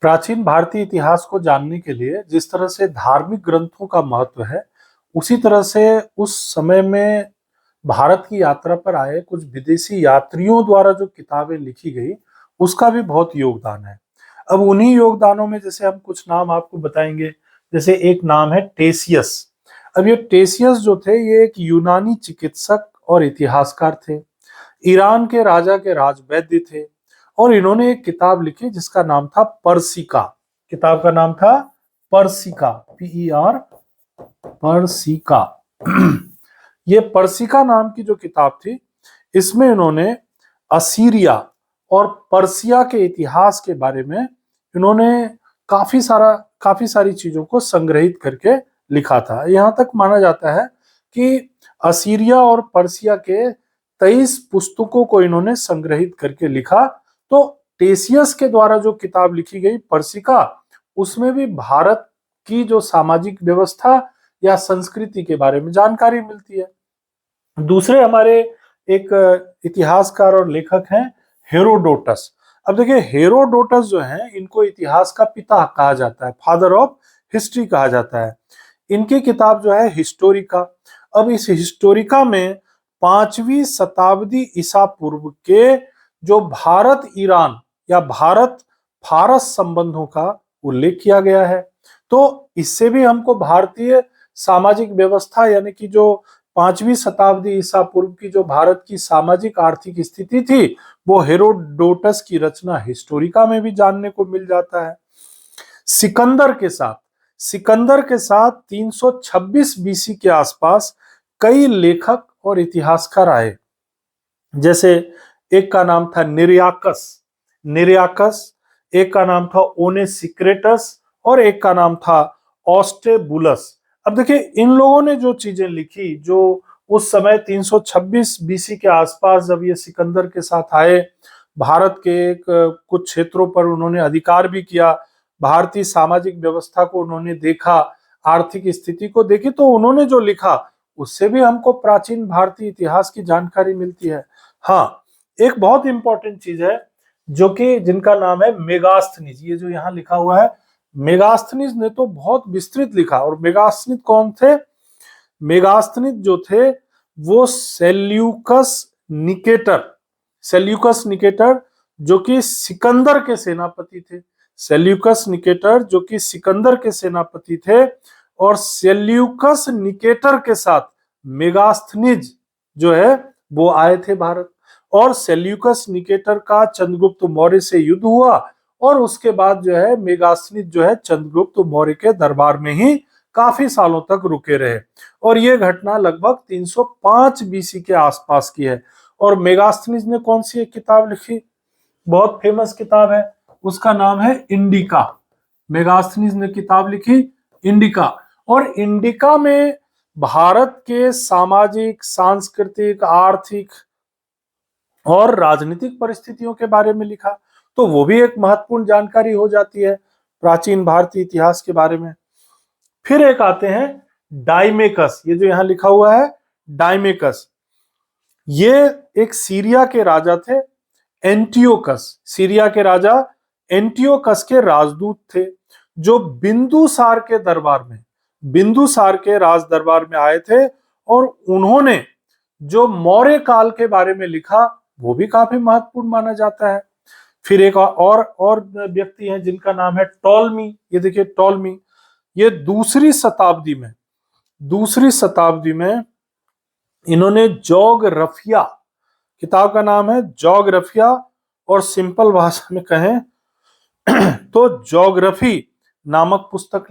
प्राचीन भारतीय इतिहास को जानने के लिए जिस तरह से धार्मिक ग्रंथों का महत्व है, उसी तरह से उस समय में भारत की यात्रा पर आए कुछ विदेशी यात्रियों द्वारा जो किताबें लिखी गई, उसका भी बहुत योगदान है। अब उन्हीं योगदानों में जैसे हम कुछ नाम आपको बताएंगे। जैसे एक नाम है टेसियस। अब ये टेसियस जो थे, ये एक यूनानी चिकित्सक और इतिहासकार थे। ईरान के राजा के राजवैद्य थे और इन्होंने एक किताब लिखी जिसका नाम था पर्सिका। किताब का नाम था पर्सिका, PER, पर्सिका। ये पर्सिका नाम की जो किताब थी, इसमें इन्होंने असीरिया और पर्सिया के इतिहास के बारे में इन्होंने काफी सारी चीजों को संग्रहित करके लिखा था। यहां तक माना जाता है कि असीरिया और पर्सिया के 23 पुस्तकों को इन्होंने संग्रहित करके लिखा। तो टेसियस के द्वारा जो किताब लिखी गई पर्सिका, उसमें भी भारत की जो सामाजिक व्यवस्था या संस्कृति के बारे में जानकारी मिलती है। दूसरे हमारे एक इतिहासकार और लेखक हैं हेरोडोटस। अब देखिए, हेरोडोटस जो है, इनको इतिहास का पिता कहा जाता है, फादर ऑफ हिस्ट्री कहा जाता है। इनकी किताब जो है हिस्टोरिका। अब इस हिस्टोरिका में 5वीं शताब्दी ईसा पूर्व के जो भारत ईरान या भारत फारस संबंधों का उल्लेख किया गया है। तो इससे भी हमको भारतीय सामाजिक व्यवस्था यानी कि जो 5वीं शताब्दी ईसा पूर्व की जो भारत की सामाजिक आर्थिक स्थिति थी, वो हेरोडोटस की रचना हिस्टोरिका में भी जानने को मिल जाता है। सिकंदर के साथ 326 BC के आसपास कई लेखक और इतिहासकार आए। जैसे एक का नाम था निरियाकस, एक का नाम था ओनेसिक्रेटस और एक का नाम था ऑस्टेबुलस। अब देखिए, इन लोगों ने जो चीजें लिखी, जो उस समय 326 BC के आसपास जब ये सिकंदर के साथ आए, भारत के कुछ क्षेत्रों पर उन्होंने अधिकार भी किया, भारतीय सामाजिक व्यवस्था को उन्होंने देखा, आर्थिक स्थिति को देखी, तो उन्होंने जो लिखा उससे भी हमको प्राचीन भारतीय इतिहास की जानकारी मिलती है। हाँ, एक बहुत इंपॉर्टेंट चीज है जो कि जिनका नाम है मेगास्थनीज। ये जो यहाँ लिखा हुआ है, मेगास्थनीज ने तो बहुत विस्तृत लिखा। और मेगास्थनीज कौन थे? मेगास्थनीज जो थे वो सेल्यूकस निकेटर जो कि सिकंदर के सेनापति थे। सेल्यूकस निकेटर जो कि सिकंदर के सेनापति थे, और सेल्यूकस निकेटर के साथ मेगास्थनीज जो है वो आए थे भारत। और सेल्यूकस निकेटर का चंद्रगुप्त मौर्य से युद्ध हुआ, और उसके बाद जो है मेगास्थनीज जो है चंद्रगुप्त मौर्य के दरबार में ही काफी सालों तक रुके रहे। और ये घटना लगभग 305 BC के आसपास की है। और मेगास्थनीज ने कौन सी एक किताब लिखी, बहुत फेमस किताब है, उसका नाम है इंडिका। मेगास्थनीज ने किताब लिखी इंडिका। और इंडिका में भारत के सामाजिक, सांस्कृतिक, आर्थिक और राजनीतिक परिस्थितियों के बारे में लिखा। तो वो भी एक महत्वपूर्ण जानकारी हो जाती है प्राचीन भारतीय इतिहास के बारे में। फिर एक आते हैं डाइमेकस। ये जो यहाँ लिखा हुआ है डाइमेकस, ये एक सीरिया के राजा थे, एंटियोकस। सीरिया के राजा एंटियोकस के राजदूत थे, जो बिंदुसार के राज दरबार में आए थे। और उन्होंने जो मौर्य काल के बारे में लिखा, वो भी काफी महत्वपूर्ण माना जाता है। फिर एक और व्यक्ति हैं जिनका नाम है टॉलमी। ये देखिए टॉलमी, ये दूसरी शताब्दी में इन्होंने जोग्राफिया, किताब का नाम है जोग्राफिया, और सिंपल भाषा में कहें तो ज्योग्राफी नामक पुस्तक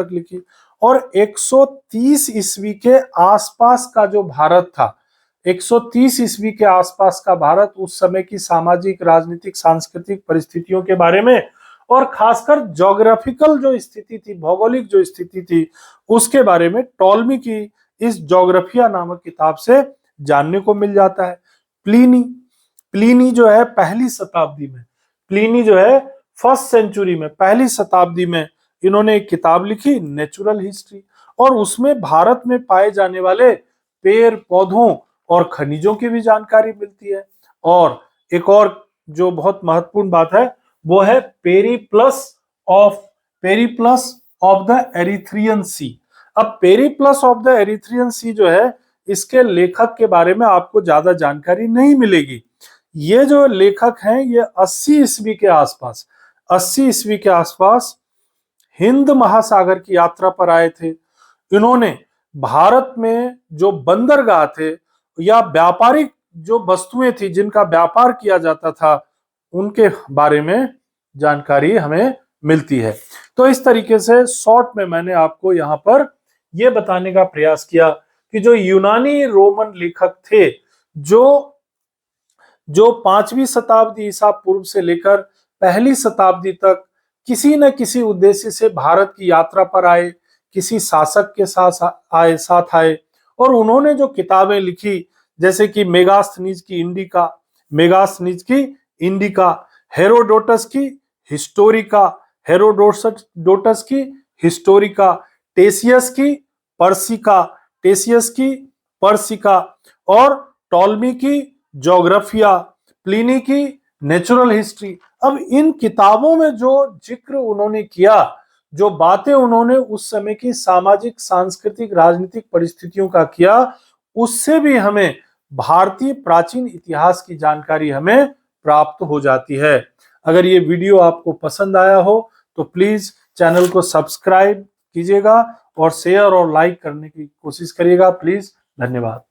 लिखी। और 130 ईस्वी के आसपास का जो भारत था, 130 ईस्वी के आसपास का भारत, उस समय की सामाजिक, राजनीतिक, सांस्कृतिक परिस्थितियों के बारे में, और खासकर ज्योग्राफिकल जो स्थिति थी, भौगोलिक जो स्थिति थी, उसके बारे में टॉलमी की इस ज्योग्राफिया नामक किताब से जानने को मिल जाता है। प्लीनी जो है प्लीनी जो है फर्स्ट सेंचुरी में, पहली शताब्दी में इन्होंने एक किताब लिखी नेचुरल हिस्ट्री। और उसमें भारत में पाए जाने वाले पेड़ पौधों और खनिजों की भी जानकारी मिलती है। और एक और जो बहुत महत्वपूर्ण बात है, वो है पेरिप्लस ऑफ द एरिथ्रियन सी। अब पेरिप्लस ऑफ द एरिथ्रियन सी जो है, इसके लेखक के बारे में आपको ज्यादा जानकारी नहीं मिलेगी। ये जो लेखक हैं ये 80 ईस्वी के आसपास 80 ईस्वी के आसपास हिंद महासागर की यात्रा पर आए थे। इन्होंने भारत में जो बंदरगाह थे या व्यापारिक जो वस्तुएं थी जिनका व्यापार किया जाता था, उनके बारे में जानकारी हमें मिलती है। तो इस तरीके से शॉर्ट में मैंने आपको यहाँ पर यह बताने का प्रयास किया कि जो यूनानी रोमन लेखक थे, जो 5वीं शताब्दी ईसा पूर्व से लेकर पहली शताब्दी तक किसी न किसी उद्देश्य से भारत की यात्रा पर आए, किसी शासक के साथ आए और उन्होंने जो किताबें लिखी, जैसे कि मेगास्थनीज की इंडिका, हेरोडोटस की हिस्टोरिका, टेसियस की पर्सिका और टॉलमी की ज्योग्राफिया, प्लिनी की नेचुरल हिस्ट्री। अब इन किताबों में जो जिक्र उन्होंने किया, जो बातें उन्होंने उस समय की सामाजिक, सांस्कृतिक, राजनीतिक परिस्थितियों का किया, उससे भी हमें भारतीय प्राचीन इतिहास की जानकारी हमें प्राप्त हो जाती है। अगर ये वीडियो आपको पसंद आया हो तो प्लीज चैनल को सब्सक्राइब कीजिएगा और शेयर और लाइक करने की कोशिश करिएगा। प्लीज, धन्यवाद।